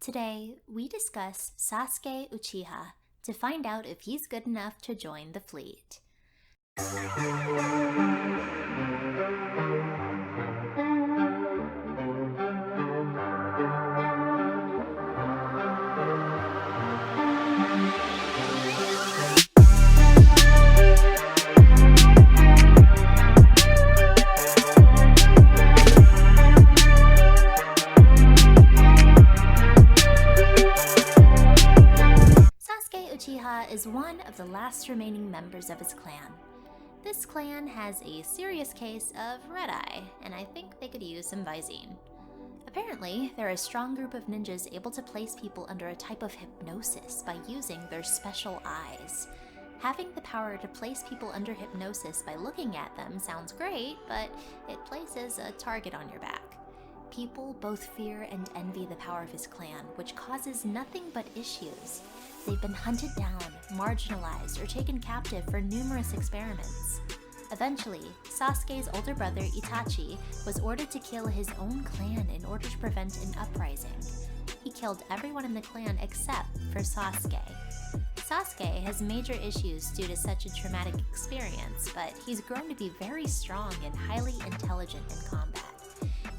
Today, we discuss Sasuke Uchiha to find out if he's good enough to join the fleet. Uchiha is one of the last remaining members of his clan. This clan has a serious case of red eye, and I think they could use some Visine. Apparently, they're a strong group of ninjas able to place people under a type of hypnosis by using their special eyes. Having the power to place people under hypnosis by looking at them sounds great, but it places a target on your back. People both fear and envy the power of his clan, which causes nothing but issues. They've been hunted down, marginalized, or taken captive for numerous experiments. Eventually, Sasuke's older brother Itachi was ordered to kill his own clan in order to prevent an uprising. He killed everyone in the clan except for Sasuke. Sasuke has major issues due to such a traumatic experience, but he's grown to be very strong and highly intelligent in combat.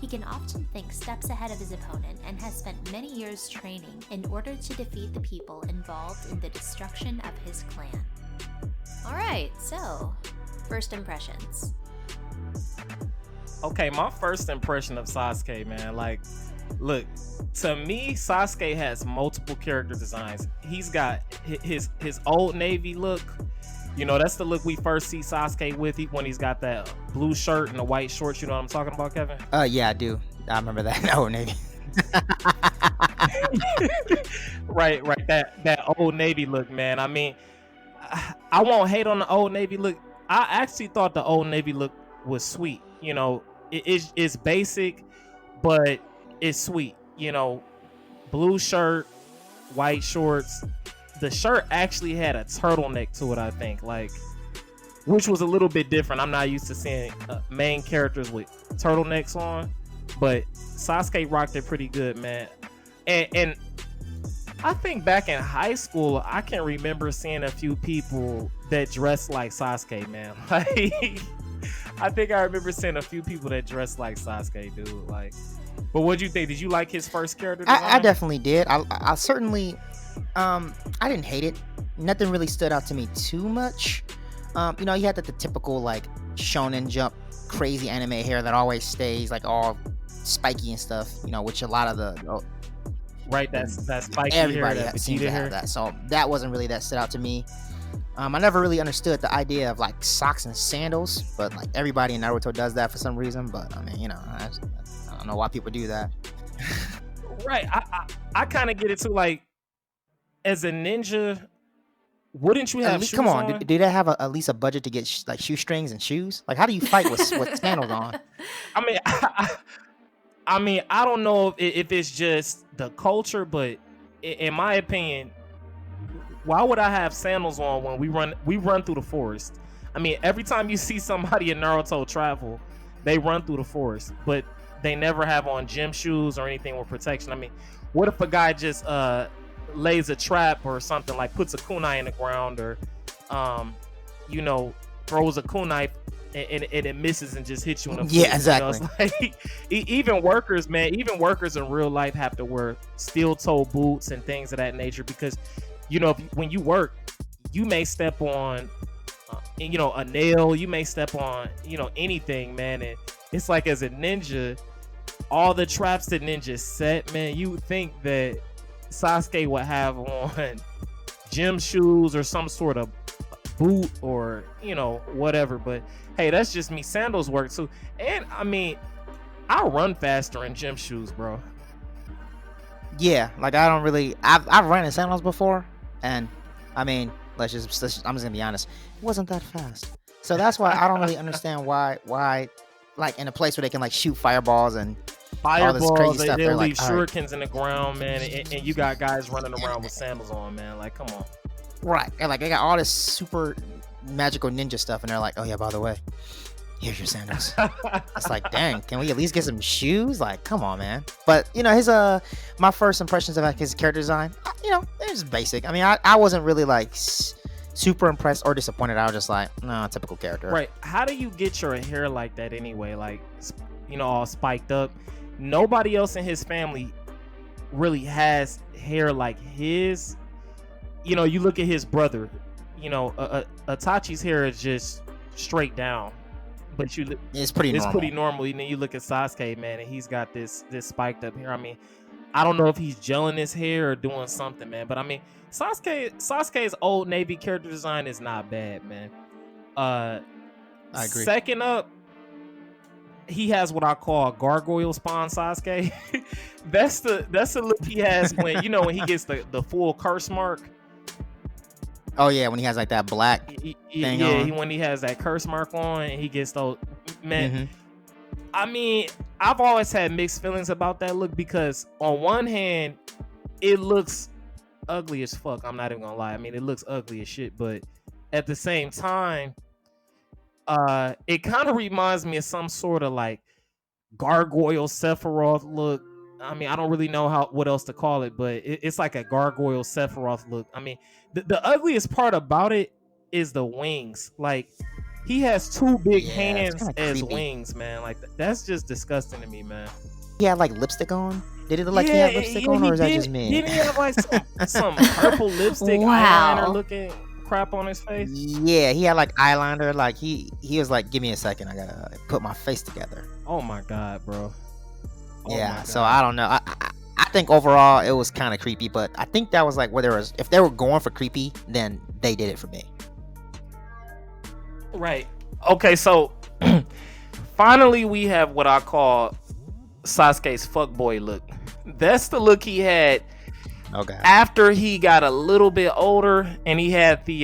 He can often think steps ahead of his opponent and has spent many years training in order to defeat the people involved in the destruction of his clan. Alright, so, first impressions. Okay, my first impression of Sasuke, man, look, to me, Sasuke has multiple character designs. He's got his old Navy look. You know, that's the look we first see Sasuke with when he's got that blue shirt and the white shorts. You know what I'm talking about, Kevin? Yeah, I do. I remember that old Navy. Right. That old Navy look, man. I mean, I won't hate on the old Navy look. I actually thought the old Navy look was sweet. You know, it's basic, but it's sweet. You know, blue shirt, white shorts. The shirt actually had a turtleneck to it, I think, which was a little bit different. I'm not used to seeing main characters with turtlenecks on, but Sasuke rocked it pretty good, man. And I think back in high school, I can remember seeing a few people that dressed like Sasuke, man. I think I remember seeing a few people that dressed like Sasuke, dude. But what'd you think? Did you like his first character design? I definitely did. I certainly... I didn't hate it. Nothing really stood out to me too much. You had the typical shonen jump crazy anime hair that always stays all spiky and stuff, which a lot of the right, that's spiky everybody hair, that seems to hair. have that. So that wasn't really that stood out to me. I never really understood the idea of socks and sandals, but everybody in Naruto does that for some reason. But I mean, I don't know why people do that. Right, I kind of get it too. As a ninja, wouldn't you have shoes come on, on? do they have at least a budget to get shoestrings and shoes? How do you fight with sandals on? I mean, I don't know if it's just the culture, but in my opinion, why would I have sandals on when we run through the forest? I mean, every time you see somebody in Naruto travel, they run through the forest, but they never have on gym shoes or anything with protection. I mean, what if a guy just lays a trap or something, puts a kunai in the ground, or throws a kunai and it misses and just hits you in the foot? Yeah, exactly. Even workers in real life have to wear steel-toe boots and things of that nature, because when you work, you may step on a nail, you may step on anything, man. And it's as a ninja, all the traps that ninjas set, man, you would think that Sasuke would have on gym shoes or some sort of boot or whatever. But hey, that's just me. Sandals work too. And I mean, I run faster in gym shoes, bro. Yeah, I've run in sandals before, and I mean, I'm just gonna be honest, it wasn't that fast. So that's why I don't really understand why in a place where they can shoot fireballs and all this crazy stuff, they'll leave right. shurikens in the ground, man, and you got guys running around with sandals on, man. Come on. Right, and they got all this super magical ninja stuff, and they're oh yeah, by the way, here's your sandals. It's like, dang, can we at least get some shoes? Like, come on, man. But his my first impressions of his character design, they're just basic. I mean, I wasn't really like super impressed or disappointed. I was just like, no, typical character. Right. How do you get your hair like that anyway? Like, all spiked up. Nobody else in his family really has hair like his. You look at his brother. Itachi's hair is just straight down. But it's pretty normal. And then you look at Sasuke, man, and he's got this spiked up hair. I mean, I don't know if he's gelling his hair or doing something, man. But I mean, Sasuke's Old Navy character design is not bad, man. I agree. Second up, he has what I call a gargoyle spawn Sasuke. that's the look he has when when he gets the full curse mark. Oh yeah, when he has like that black thing on. When he has that curse mark on and he gets those, man. I mean, I've always had mixed feelings about that look because on one hand, it looks ugly as fuck. I'm not even gonna lie. I mean, it looks ugly as shit, but at the same time, it kind of reminds me of some sort of like gargoyle Sephiroth look. I mean, I don't really know what else to call it, but it's like a gargoyle Sephiroth look. I mean, the ugliest part about it is the wings. Like, he has two big hands as wings, man. Like, that's just disgusting to me, man. He had like lipstick on. Did it look like he had lipstick on, or is that just me? Didn't he have like some purple lipstick eyeliner looking crap on his face? Yeah, he had like eyeliner. Like he was like, "Give me a second, I gotta put my face together." Oh my god, bro. Yeah, so I don't know. I think overall it was kind of creepy, but I think that was like if they were going for creepy, then they did it for me. Right. Okay, so finally we have what I call Sasuke's fuckboy look. That's the look he had after he got a little bit older, and he had like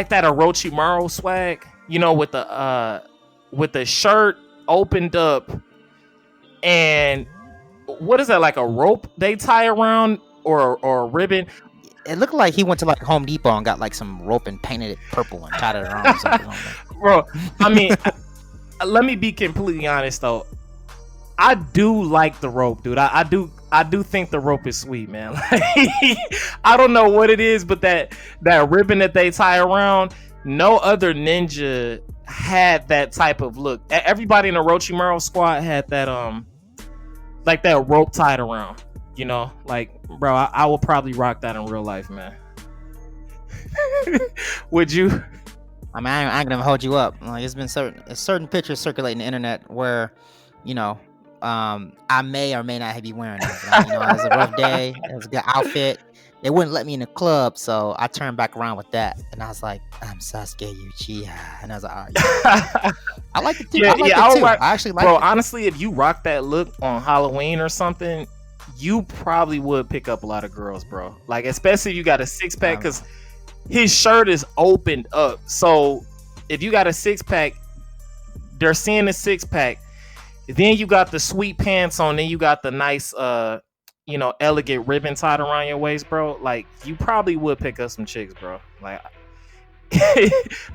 that Orochimaru swag, with the shirt opened up, and what is that, like a rope they tie around or a ribbon? It looked like he went to like Home Depot and got like some rope and painted it purple and tied it around or something. Bro, I mean, let me be completely honest though. I do like the rope, dude. I do think the rope is sweet, man. Like, I don't know what it is, but that ribbon that they tie around, no other ninja had that type of look. Everybody in the Orochimaru squad had that like that rope tied around. Like, bro, I would probably rock that in real life, man. Would you? I mean, I ain't gonna hold you up. Like, it's been certain pictures circulating the internet where, I may or may not be wearing it. Like, it was a rough day. It was a good outfit. They wouldn't let me in the club, so I turned back around with that, and I was like, "I'm Sasuke Uchiha," and I was like, "All right, yeah." I like it too. I actually like it. Bro, honestly, if you rock that look on Halloween or something, you probably would pick up a lot of girls, bro. Like, especially if you got a six pack, because his shirt is opened up. So if you got a six pack, they're seeing the six pack. Then you got the sweet pants on. Then you got the nice, elegant ribbon tied around your waist, bro. Like, you probably would pick up some chicks, bro. Like,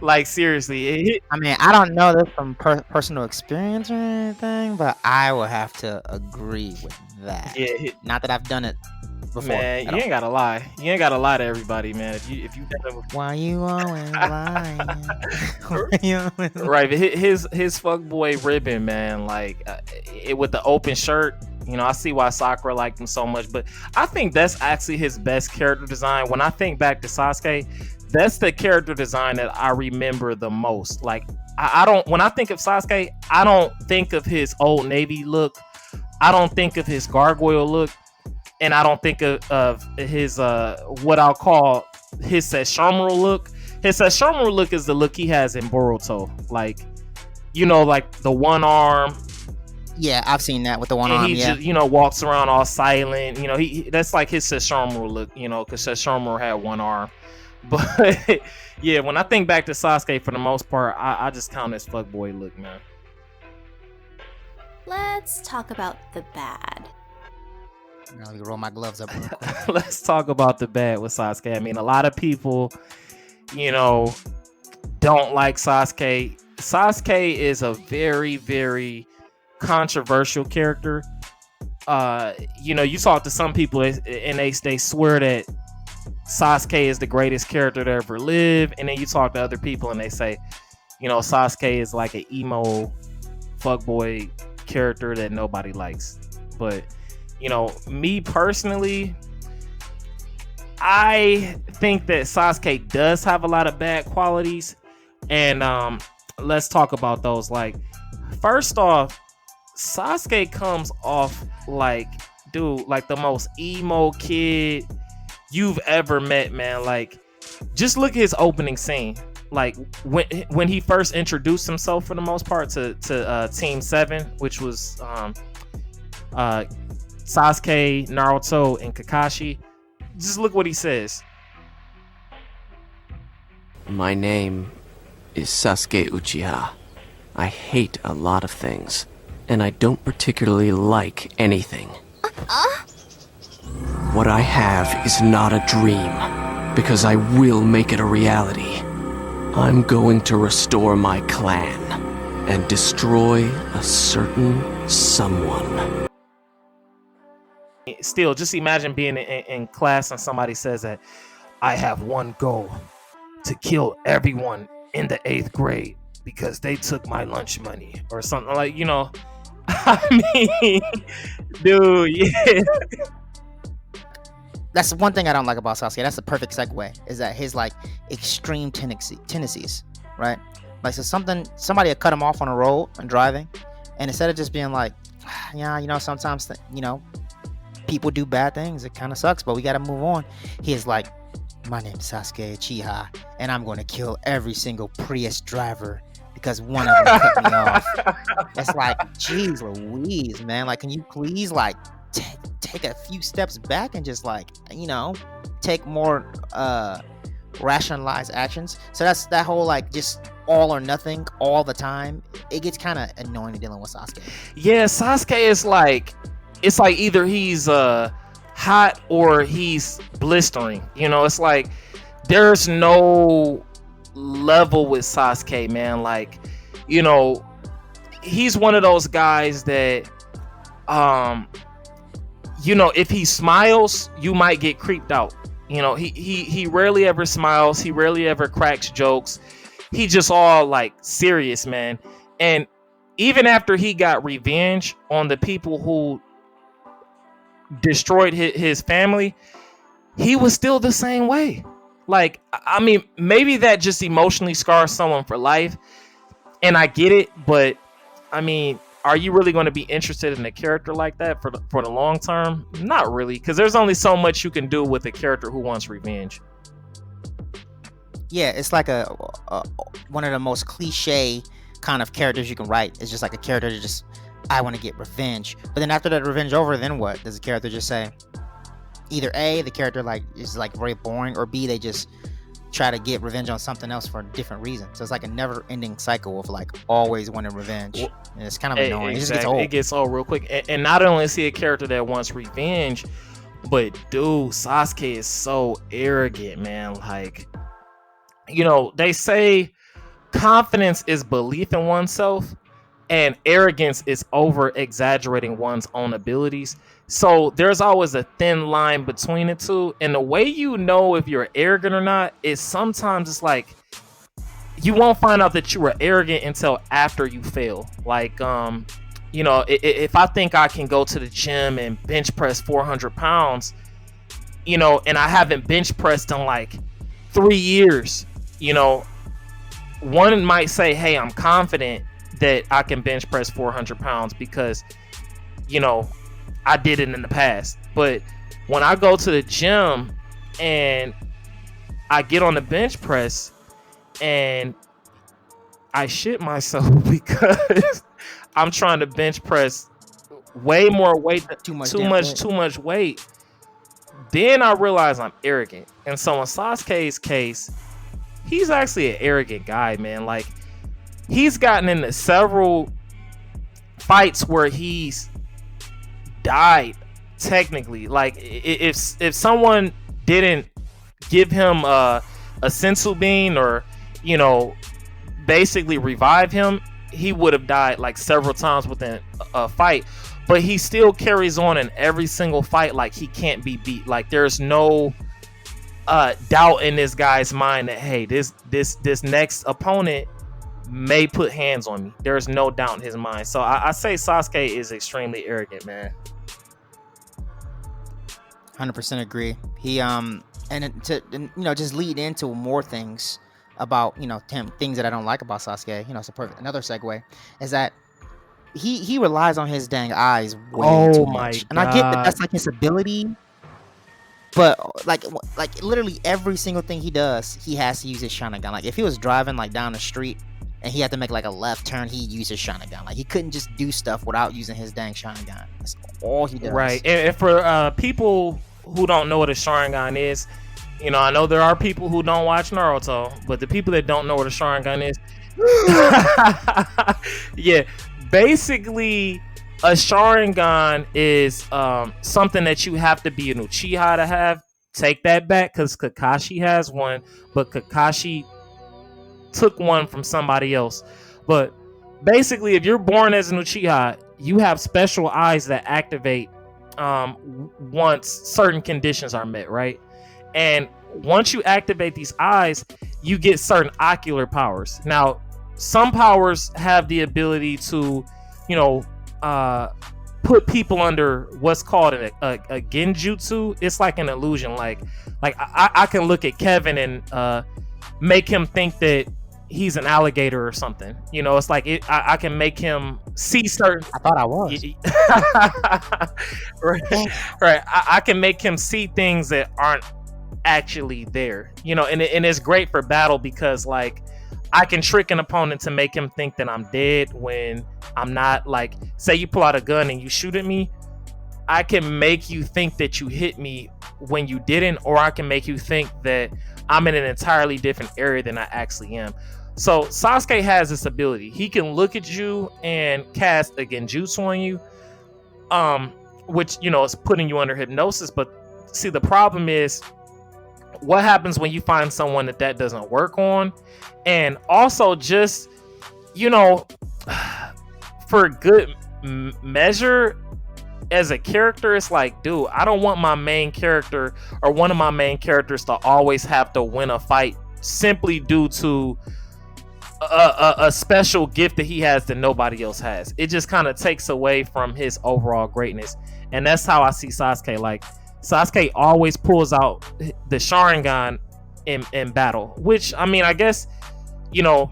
like seriously. I mean, I don't know this from personal experience or anything, but I would have to agree with that. Yeah, not that I've done it before. Man, you ain't gotta lie. You ain't gotta lie to everybody, man. If you done it before. Why you always lying? Right, but his fuckboy ribbon, man, like it with the open shirt. I see why Sakura liked him so much, but I think that's actually his best character design. When I think back to Sasuke, that's the character design that I remember the most. Like, I don't, when I think of Sasuke, I don't think of his Old Navy look. I don't think of his gargoyle look. And I don't think of his, what I'll call his Sesshomaru look. His Sesshomaru look is the look he has in Boruto. Like, like the one arm. Yeah, I've seen that with the one arm. He just, walks around all silent. That's like his Sesshomaru look. Because Sesshomaru had one arm. But yeah, when I think back to Sasuke, for the most part, I just count his fuckboy look, man. Let's talk about the bad. Let me roll my gloves up real quick. Let's talk about the bad with Sasuke. I mean, a lot of people, don't like Sasuke. Sasuke is a very, very controversial character. You talk to some people and they swear that Sasuke is the greatest character to ever live, and then you talk to other people and they say, Sasuke is like an emo fuckboy character that nobody likes. But me personally, I think that Sasuke does have a lot of bad qualities, and let's talk about those. Like, first off, Sasuke comes off like the most emo kid you've ever met, man. Like, just look at his opening scene. Like, when he first introduced himself, for the most part, to Team 7, which was Sasuke, Naruto, and Kakashi. Just look what he says. My name is Sasuke Uchiha. I hate a lot of things, and I don't particularly like anything. What I have is not a dream, because I will make it a reality. I'm going to restore my clan and destroy a certain someone. Still, just imagine being in class and somebody says that I have one goal: to kill everyone in the 8th grade because they took my lunch money or something, like, I mean, dude, yeah. That's one thing I don't like about Sasuke. That's the perfect segue. Is that his like extreme tendencies, right? Like, so somebody had cut him off on a road and driving, and instead of just being like, yeah, sometimes people do bad things. It kind of sucks, but we got to move on. He is like, my name's Sasuke Uchiha, and I'm going to kill every single Prius driver because one of them cut me off. It's like, geez Louise, man. Like, can you please like take a few steps back and just like, take more rationalized actions? So that's that whole like just all or nothing all the time. It gets kind of annoying dealing with Sasuke. Yeah, Sasuke is like, it's like either he's hot or he's blistering. It's like there's no level with Sasuke, man. Like, he's one of those guys that if he smiles, you might get creeped out. He rarely ever smiles, he rarely ever cracks jokes. He just all like serious, man. And even after he got revenge on the people who destroyed his family, he was still the same way. Like, I mean, maybe that just emotionally scars someone for life, and I get it, but I mean, are you really going to be interested in a character like that for the long term? Not really, because there's only so much you can do with a character who wants revenge. Yeah, it's like a one of the most cliche kind of characters you can write. It's just like a character that just, I want to get revenge. But then after that revenge over, then what? Does the character just say, either A, the character like is like very boring, or B, they just try to get revenge on something else for a different reason. So it's like a never-ending cycle of like always wanting revenge, and it's kind of annoying. Exactly. It just gets old. It gets old real quick. And not only is he a character that wants revenge, but dude, Sasuke is so arrogant, man. Like, they say confidence is belief in oneself, and arrogance is over exaggerating one's own abilities. So there's always a thin line between the two. And the way you know if you're arrogant or not is sometimes it's like you won't find out that you were arrogant until after you fail. Like, if I think I can go to the gym and bench press 400 pounds, and I haven't bench pressed in like 3 years, one might say, hey, I'm confident that I can bench press 400 pounds because, I did it in the past. But when I go to the gym and I get on the bench press and I shit myself because I'm trying to bench press way more weight, too much weight, then I realize I'm arrogant. And so in Sasuke's case, he's actually an arrogant guy, man. Like, he's gotten into several fights where he's died technically. Like, if someone didn't give him a sensu bean, or you know, basically revive him, he would have died like several times within a fight. But he still carries on in every single fight like he can't be beat. Like there's no doubt in this guy's mind that, hey, this next opponent may put hands on me. There's no doubt in his mind. So I say Sasuke is extremely arrogant, man. 100% agree. He and to just lead into more things about things that I don't like about Sasuke. Another segue is that he relies on his dang eyes way too much. And I get that that's like his ability, but like literally every single thing he does, he has to use his Sharingan. Like if he was driving like down the street and he had to make like a left turn, he'd use his Sharingan. Like he couldn't just do stuff without using his dang Sharingan. That's all he does. Right. And for people who don't know what a Sharingan is, I know there are people who don't watch Naruto, but the people that don't know what a Sharingan is, yeah, basically a Sharingan is something that you have to be an Uchiha to have. Take that back, because Kakashi has one, but Kakashi took one from somebody else. But basically, if you're born as an Uchiha, you have special eyes that activate once certain conditions are met, right? And once you activate these eyes, you get certain ocular powers. Now, some powers have the ability to, put people under what's called a genjutsu. It's like an illusion. Like I can look at Kevin and make him think that he's an alligator or something. It's like I can make him see certain. I thought I was. right. I can make him see things that aren't actually there. And it's great for battle because like I can trick an opponent to make him think that I'm dead when I'm not. Like say you pull out a gun and you shoot at me, I can make you think that you hit me when you didn't, or I can make you think that I'm in an entirely different area than I actually am. So Sasuke has this ability. He can look at you and cast a genjutsu on you, which is putting you under hypnosis. But see, the problem is, what happens when you find someone that doesn't work on? And also just for good measure as a character, it's like, dude, I don't want my main character or one of my main characters to always have to win a fight simply due to a special gift that he has that nobody else has. It just kind of takes away from his overall greatness. And that's how I see Sasuke. Like Sasuke always pulls out the Sharingan in battle, which I mean, I guess you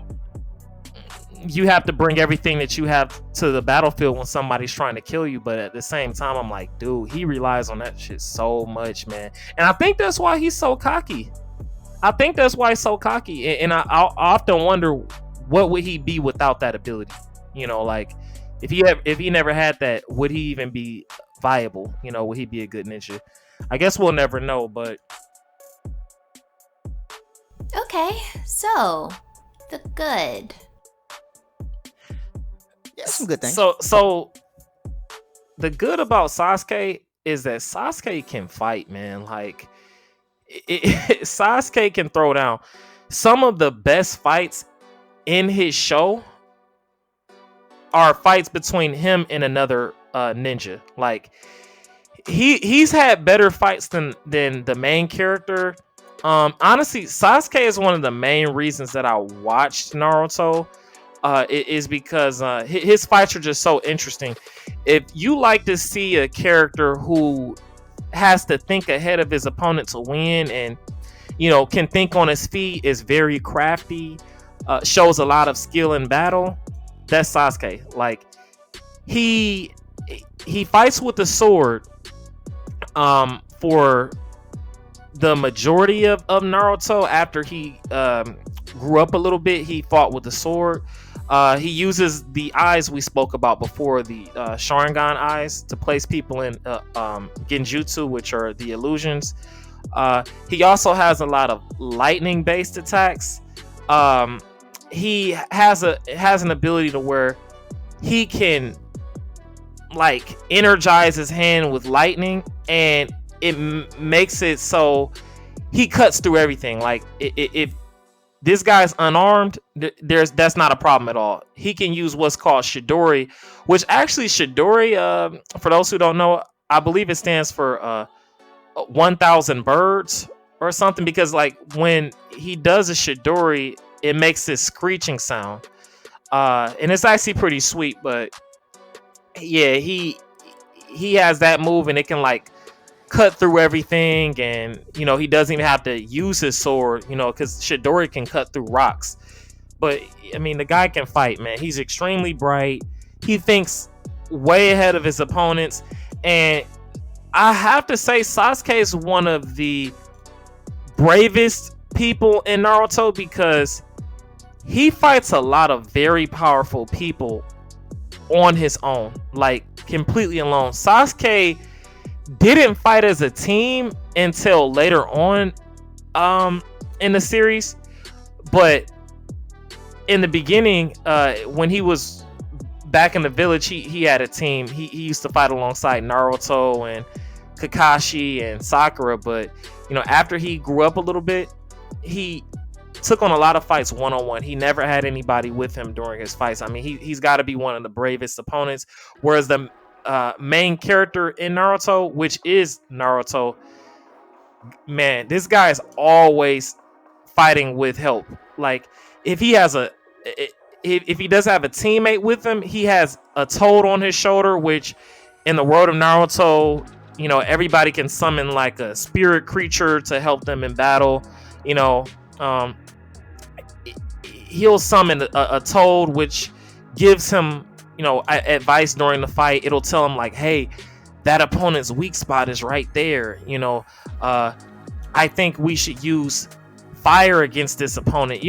have to bring everything that you have to the battlefield when somebody's trying to kill you. But at the same time, I'm like, dude, he relies on that shit so much, man. And I think that's why he's so cocky. And I often wonder, what would he be without that ability? Like if he never had that, would he even be viable? Would he be a good ninja? I guess we'll never know, but Okay, so the good. Yeah, some good things. So the good about Sasuke is that Sasuke can fight, man. Like Sasuke can throw down. Some of the best fights in his show are fights between him and another ninja. Like he's had better fights than the main character. Honestly, Sasuke is one of the main reasons that I watched Naruto. It is because his fights are just so interesting. If you like to see a character who has to think ahead of his opponent to win, and can think on his feet, is very crafty, shows a lot of skill in battle, that's Sasuke. Like he fights with the sword for the majority of Naruto. After he grew up a little bit, he fought with the sword. He uses the eyes we spoke about before, the Sharingan eyes, to place people in genjutsu, which are the illusions. He also has a lot of lightning based attacks. He has an ability to where he can like energize his hand with lightning, and it makes it so he cuts through everything. Like if this guy's unarmed, that's not a problem at all. He can use what's called Shidori, which actually Shidori, for those who don't know, I believe it stands for 1,000 birds or something, because like when he does a Shidori, it makes this screeching sound, and it's actually pretty sweet. But yeah, he has that move, and it can like cut through everything, and he doesn't even have to use his sword, because Shidori can cut through rocks. But I mean, the guy can fight, man. He's extremely bright. He thinks way ahead of his opponents, and I have to say Sasuke is one of the bravest people in Naruto, because he fights a lot of very powerful people on his own, like completely alone. Sasuke didn't fight as a team until later on in the series, but in the beginning, when he was back in the village, he had a team. He used to fight alongside Naruto and Kakashi and Sakura, but after he grew up a little bit, he took on a lot of fights one-on-one. He never had anybody with him during his fights. I mean, he's got to be one of the bravest opponents, whereas the main character in Naruto, which is Naruto, man, this guy is always fighting with help. Like if he does have a teammate with him, he has a toad on his shoulder, which in the world of Naruto, everybody can summon like a spirit creature to help them in battle. He'll summon a toad, which gives him advice during the fight. It'll tell him like, hey, that opponent's weak spot is right there. I think we should use fire against this opponent.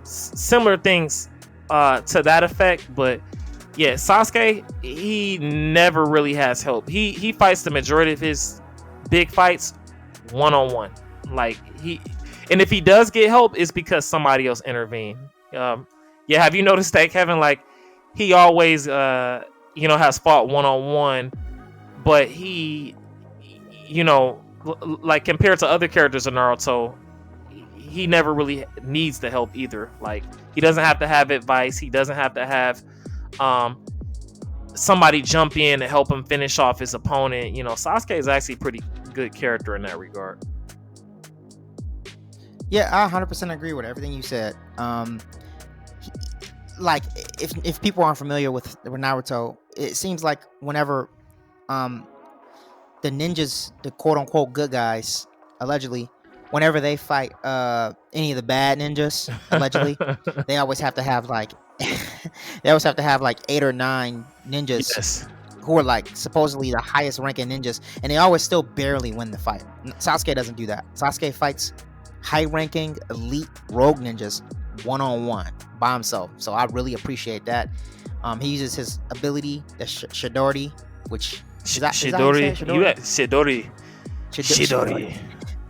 Similar things to that effect. But yeah, Sasuke, he never really has help. He fights the majority of his big fights one-on-one. Like and if he does get help, it's because somebody else intervened. Yeah, have you noticed that, Kevin? Like he always has fought one-on-one, but he like compared to other characters in Naruto, he never really needs the help either. Like he doesn't have to have advice. He doesn't have to have somebody jump in and help him finish off his opponent. Sasuke is actually a pretty good character in that regard. Yeah, I 100% agree with everything you said. Like if people aren't familiar with Naruto, it seems like whenever the ninjas, the quote unquote good guys, allegedly, whenever they fight any of the bad ninjas, allegedly, they always have to have like 8 or 9 ninjas. Yes. Who are like supposedly the highest ranking ninjas, and they always still barely win the fight. Sasuke doesn't do that. Sasuke fights high-ranking elite rogue ninjas one-on-one by himself. So I really appreciate that. He uses his ability, the Shidori, which is that Shidori. Shidori.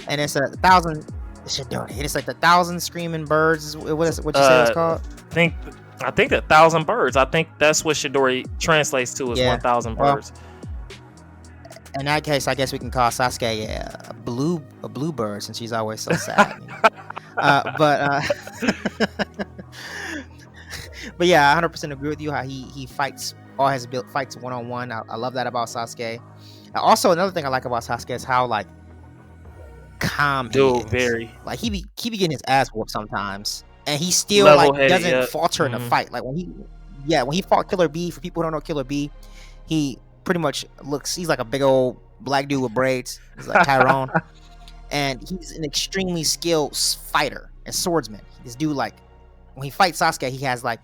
And it's 1,000 Shidori. It's like the 1,000 screaming birds. Is what you say it's called? I think 1,000 birds. I think that's what Shidori translates to is 1,000 birds. In that case, I guess we can call Sasuke a blue bird, since she's always so sad. But yeah, I 100% agree with you. How he fights all his fights one-on-one. I love that about Sasuke. Also, another thing I like about Sasuke is how like calm he is. Very. Like he be getting his ass whooped sometimes, and he still doesn't falter in the fight. Like when he fought Killer B. For people who don't know Killer B, he pretty much he's like a big old black dude with braids. He's like Tyrone. And he's an extremely skilled fighter and swordsman. This dude, like, when he fights Sasuke, he has like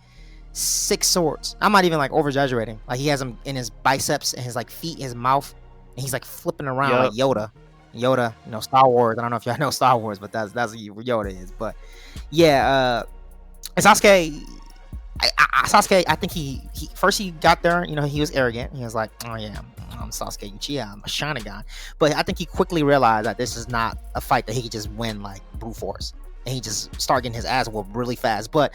6 swords. I'm not even like over exaggerating. Like he has them in his biceps and his like feet, his mouth, and he's like flipping around like Yoda. Star Wars. I don't know if y'all know Star Wars, but that's what Yoda is. But yeah, Sasuke. Sasuke, I think he first he got there, he was arrogant. He was like, oh yeah, I'm Sasuke Uchiha, I'm a Sharingan. But I think he quickly realized that this is not a fight that he could just win like brute force. And he just started getting his ass whooped really fast. But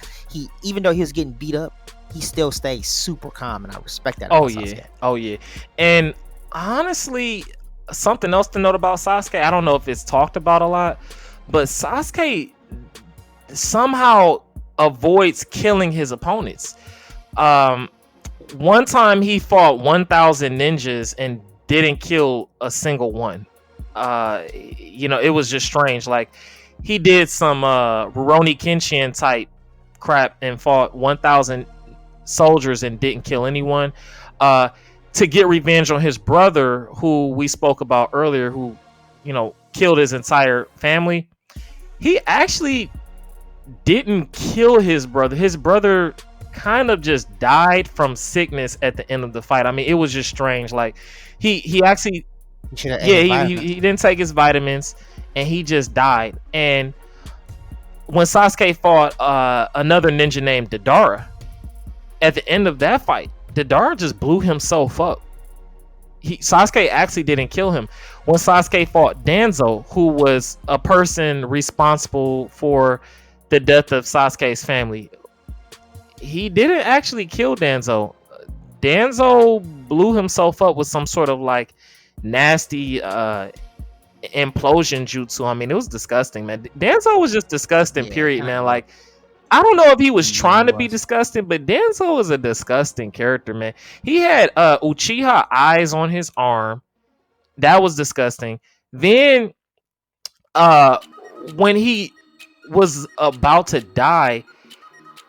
even though he was getting beat up, he still stayed super calm, and I respect that. Oh yeah. And honestly, something else to note about Sasuke, I don't know if it's talked about a lot, but Sasuke somehow avoids killing his opponents. One time he fought 1,000 ninjas and didn't kill a single one. It was just strange. Like, he did some Rurouni Kenshin type crap and fought 1,000 soldiers and didn't kill anyone. To get revenge on his brother, who we spoke about earlier, who, killed his entire family. He actually didn't kill his brother. His brother kind of just died from sickness at the end of the fight. I mean, it was just strange. Like, he actually, he didn't take his vitamins and he just died. And when Sasuke fought another ninja named Deidara, at the end of that fight, Deidara just blew himself up. Sasuke actually didn't kill him. When Sasuke fought Danzo, who was a person responsible for the death of Sasuke's family, he didn't actually kill Danzo. Danzo blew himself up with some sort of like nasty implosion jutsu. I mean, it was disgusting, man. Danzo was just disgusting, period, man. Like, I don't know if he was trying to be disgusting, but Danzo is a disgusting character, man. He had Uchiha eyes on his arm. That was disgusting. Then when he was about to die,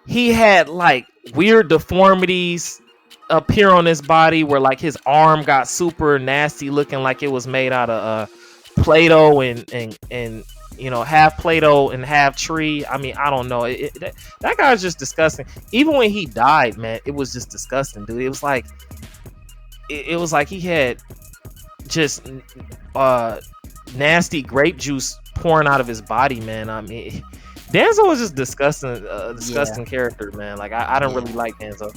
he had like weird deformities appear on his body where like his arm got super nasty, looking like it was made out of Play-Doh and half Play-Doh and half tree. I mean, I don't know. That guy's just disgusting. Even when he died, man, it was just disgusting, dude. It was like he had just nasty grape juice pouring out of his body, man. I mean, Danzo was just disgusting character, man. Like, I don't really like Danzo.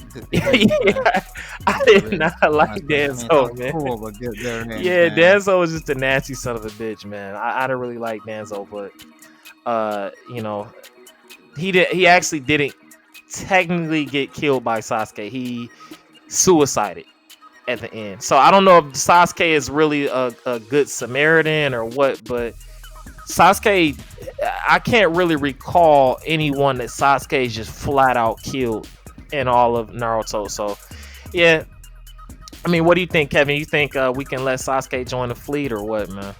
I did not like Danzo, man. Cool, but good, Danzo was just a nasty son of a bitch, man. I don't really like Danzo, but he actually didn't technically get killed by Sasuke. He suicided at the end. So I don't know if Sasuke is really a good Samaritan or what, but Sasuke, I can't really recall anyone that Sasuke just flat out killed in all of Naruto. So, yeah. I mean, what do you think, Kevin? You think we can let Sasuke join the fleet or what, man?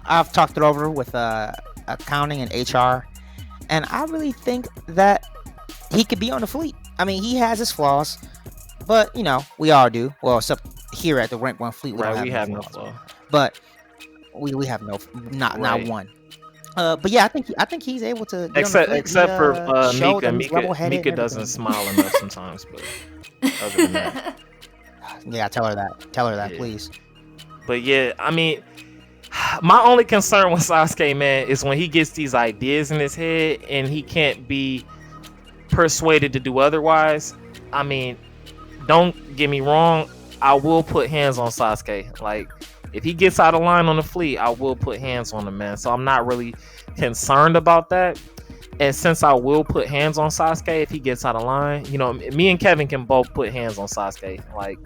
I've talked it over with accounting and HR, and I really think that he could be on the fleet. I mean, he has his flaws, but, we all do. Well, except here at the Rank 1 fleet, we have no flaws. But we have not one. But yeah, I think he's able to except for Mika. Mika doesn't smile enough sometimes, but other than that, yeah, tell her that, please. But yeah, I mean, my only concern with Sasuke, man, is when he gets these ideas in his head and he can't be persuaded to do otherwise. I mean, don't get me wrong, I will put hands on Sasuke. Like, if he gets out of line on the fleet, I will put hands on him, man. So I'm not really concerned about that. And since I will put hands on Sasuke if he gets out of line, me and Kevin can both put hands on Sasuke. Like,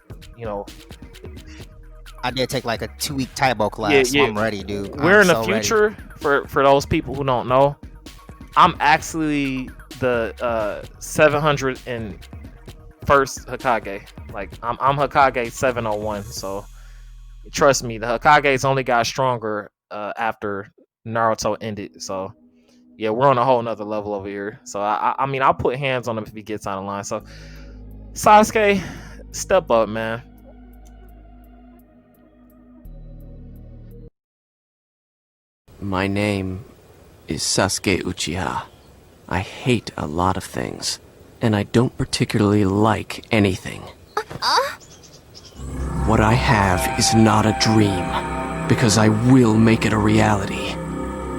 I did take like a 2-week Taibo class. So I'm ready, dude. We're in the future, for those people who don't know, I'm actually the 701st Hokage. Like, I'm Hokage 701. So trust me, the Hokage's only got stronger after Naruto ended. So yeah, we're on a whole nother level over here. So I mean, I'll put hands on him if he gets out of line. So Sasuke, step up, man. My name is Sasuke Uchiha. I hate a lot of things, and I don't particularly like anything. What I have is not a dream, because I will make it a reality.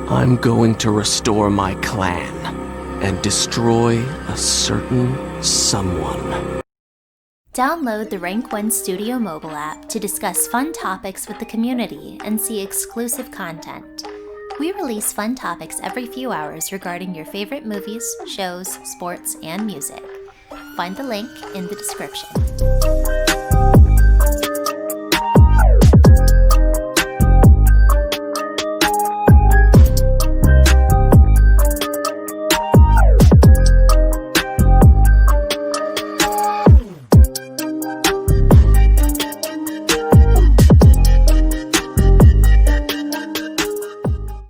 I'm going to restore my clan and destroy a certain someone. Download the Rank 1 Studio mobile app to discuss fun topics with the community and see exclusive content. We release fun topics every few hours regarding your favorite movies, shows, sports, and music. Find the link in the description.